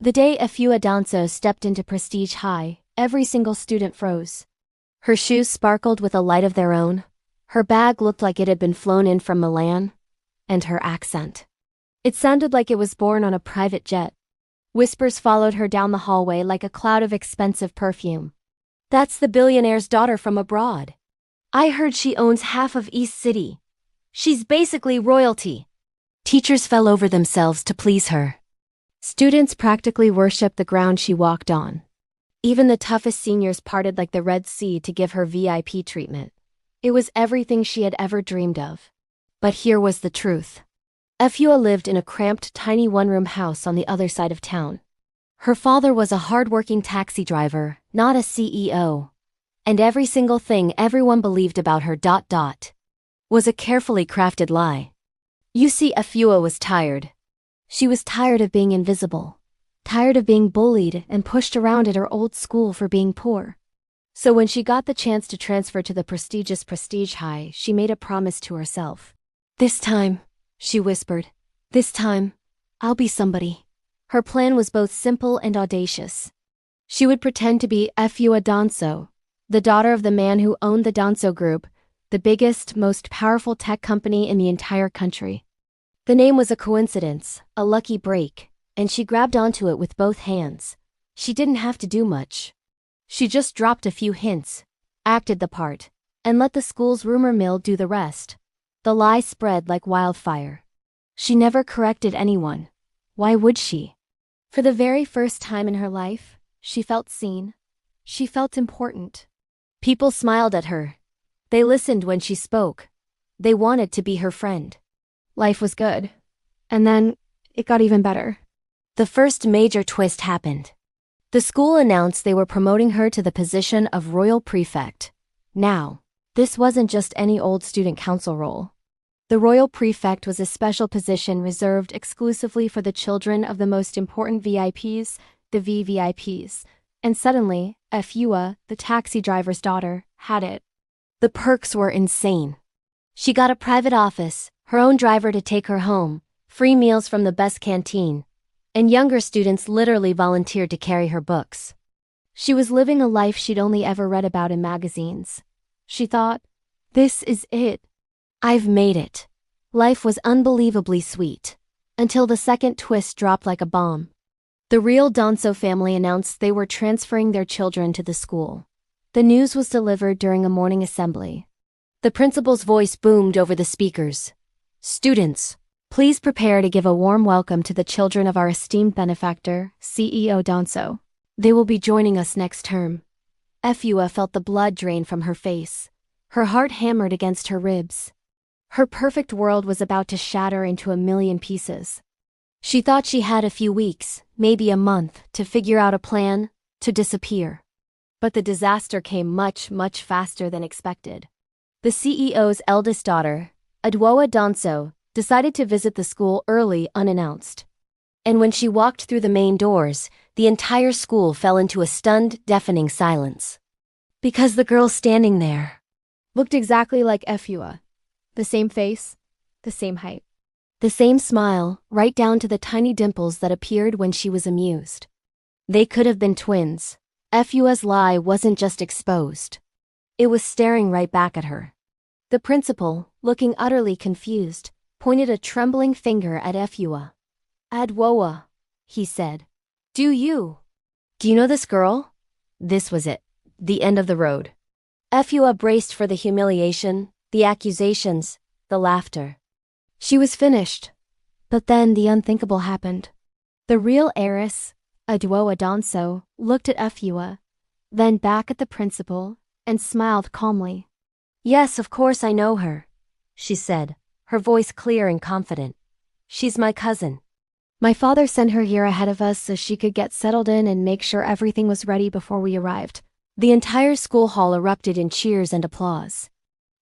The day Efua Danso stepped into Prestige High, every single student froze. Her shoes sparkled with a light of their own, her bag looked like it had been flown in from Milan, and her accent. It sounded like it was born on a private jet. Whispers followed her down the hallway like a cloud of expensive perfume. "That's the billionaire's daughter from abroad. I heard she owns half of East City. She's basically royalty." Teachers fell over themselves to please her. Students practically worshipped the ground she walked on. Even the toughest seniors parted like the Red Sea to give her VIP treatment. It was everything she had ever dreamed of. But here was the truth. Efua lived in a cramped, tiny one-room house on the other side of town. Her father was a hard-working taxi driver, not a CEO. And every single thing everyone believed about her was a carefully crafted lie. You see, Efua was tired. She was tired of being invisible, tired of being bullied and pushed around at her old school for being poor. So when she got the chance to transfer to the prestigious Prestige High, she made a promise to herself. "This time," she whispered, "this time, I'll be somebody." Her plan was both simple and audacious. She would pretend to be Efua Danso, the daughter of the man who owned the Danso Group, the biggest, most powerful tech company in the entire country. The name was a coincidence, a lucky break, and she grabbed onto it with both hands. She didn't have to do much. She just dropped a few hints, acted the part, and let the school's rumor mill do the rest. The lie spread like wildfire. She never corrected anyone. Why would she? For the very first time in her life, she felt seen. She felt important. People smiled at her. They listened when she spoke. They wanted to be her friend. Life was good. And then, it got even better. The first major twist happened. The school announced they were promoting her to the position of Royal Prefect. Now, this wasn't just any old student council role. The Royal Prefect was a special position reserved exclusively for the children of the most important VIPs, the VVIPs. And suddenly, Efua, the taxi driver's daughter, had it. The perks were insane. She got a private office, her own driver to take her home, free meals from the best canteen, and younger students literally volunteered to carry her books. She was living a life she'd only ever read about in magazines. She thought, "This is it. I've made it." Life was unbelievably sweet, until the second twist dropped like a bomb. The real Danso family announced they were transferring their children to the school. The news was delivered during a morning assembly. The principal's voice boomed over the speakers. "Students, please prepare to give a warm welcome to the children of our esteemed benefactor, CEO Danso. They will be joining us next term." Efua felt the blood drain from her face. Her heart hammered against her ribs. Her perfect world was about to shatter into a million pieces. She thought she had a few weeks, maybe a month, to figure out a plan, to disappear. But the disaster came much, much faster than expected. The CEO's eldest daughter, Adwoa Danso, decided to visit the school early unannounced. And when she walked through the main doors, the entire school fell into a stunned, deafening silence. Because the girl standing there looked exactly like Efua. The same face, the same height. The same smile, right down to the tiny dimples that appeared when she was amused. They could have been twins. Efua's lie wasn't just exposed. It was staring right back at her. The principal, looking utterly confused, pointed a trembling finger at Efua. "Adwoa," he said. Do you know this girl?" This was it. The end of the road. Efua braced for the humiliation, the accusations, the laughter. She was finished. But then the unthinkable happened. The real heiress, Adwoa Danso, looked at Efua, then back at the principal, and smiled calmly. "Yes, of course I know her," she said, her voice clear and confident. "She's my cousin. My father sent her here ahead of us so she could get settled in and make sure everything was ready before we arrived." The entire school hall erupted in cheers and applause.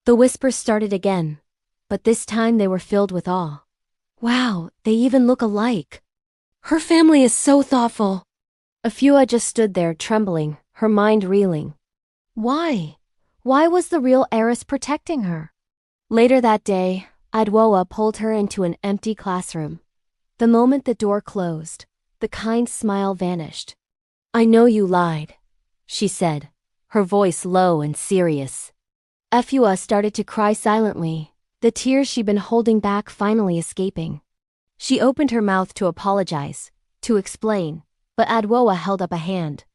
The whispers started again, but this time they were filled with awe. "Wow, they even look alike. Her family is so thoughtful." Efua just stood there trembling, her mind reeling. Why? Why was the real heiress protecting her? Later that day, Adwoa pulled her into an empty classroom. The moment the door closed, The kind smile vanished. "I know you lied," she said, her voice low and serious. Efua started to cry silently, the tears she'd been holding back finally escaping. She opened her mouth to apologize, to explain, but Adwoa held up a hand.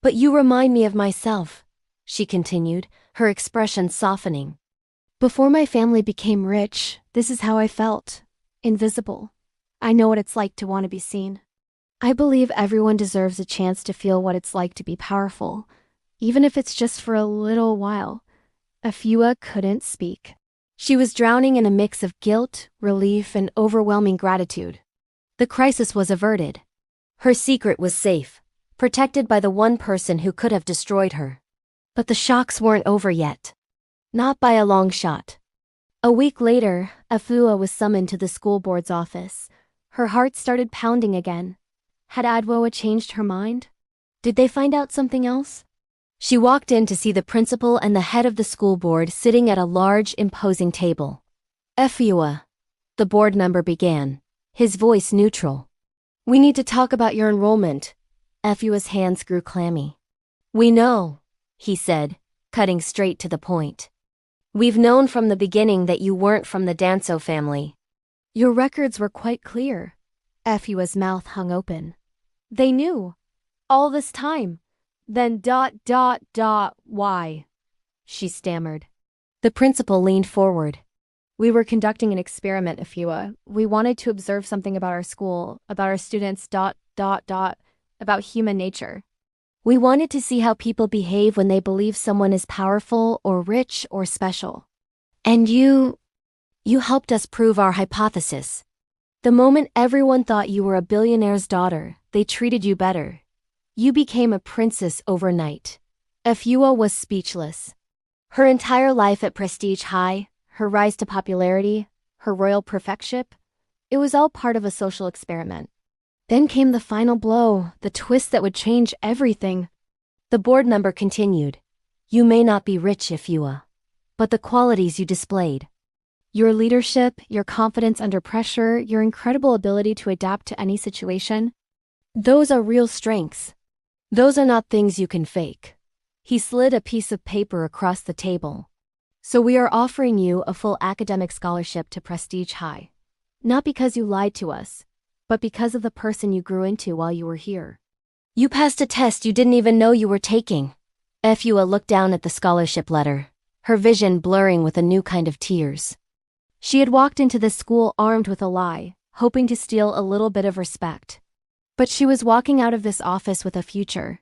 "But you remind me of myself," she continued, her expression softening. "Before my family became rich, this is how I felt. Invisible. I know what it's like to want to be seen. I believe everyone deserves a chance to feel what it's like to be powerful, even if it's just for a little while." Efua couldn't speak. She was drowning in a mix of guilt, relief, and overwhelming gratitude. The crisis was averted. Her secret was safe, protected by the one person who could have destroyed her. But the shocks weren't over yet. Not by a long shot. A week later, Efua was summoned to the school board's office. Her heart started pounding again. Had Adwoa changed her mind? Did they find out something else? She walked in to see the principal and the head of the school board sitting at a large, imposing table. "Efua," the board member began, his voice neutral. "We need to talk about your enrollment." Efua's hands grew clammy. "We know," he said, cutting straight to the point. "We've known from the beginning that you weren't from the Danso family." "Your records were quite clear." Efua's mouth hung open. "They knew. All this time. Then ... why?" she stammered. The principal leaned forward. "We were conducting an experiment, Efua. We wanted to observe something about our school, about our students ... about human nature. We wanted to see how people behave when they believe someone is powerful or rich or special. And you helped us prove our hypothesis. The moment everyone thought you were a billionaire's daughter, they treated you better. You became a princess overnight." Efua was speechless. Her entire life at Prestige High, her rise to popularity, her royal prefectship, it was all part of a social experiment. Then came the final blow, the twist that would change everything. The board member continued, "You may not be rich, Efua, but the qualities you displayed. Your leadership, your confidence under pressure, your incredible ability to adapt to any situation, those are real strengths. Those are not things you can fake." He slid a piece of paper across the table. "So we are offering you a full academic scholarship to Prestige High. Not because you lied to us, but because of the person you grew into while you were here. You passed a test you didn't even know you were taking." Efua looked down at the scholarship letter, her vision blurring with a new kind of tears. She had walked into this school armed with a lie, hoping to steal a little bit of respect. But she was walking out of this office with a future.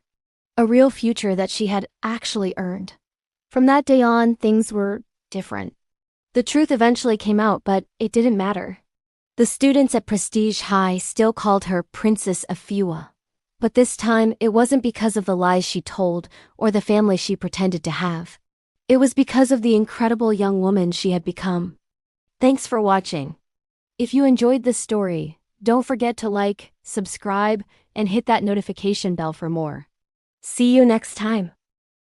A real future that she had actually earned. From that day on, things were different. The truth eventually came out, but it didn't matter. The students at Prestige High still called her Princess Efua. But this time, it wasn't because of the lies she told or the family she pretended to have. It was because of the incredible young woman she had become. Thanks for watching. If you enjoyed this story, don't forget to like, subscribe, and hit that notification bell for more. See you next time.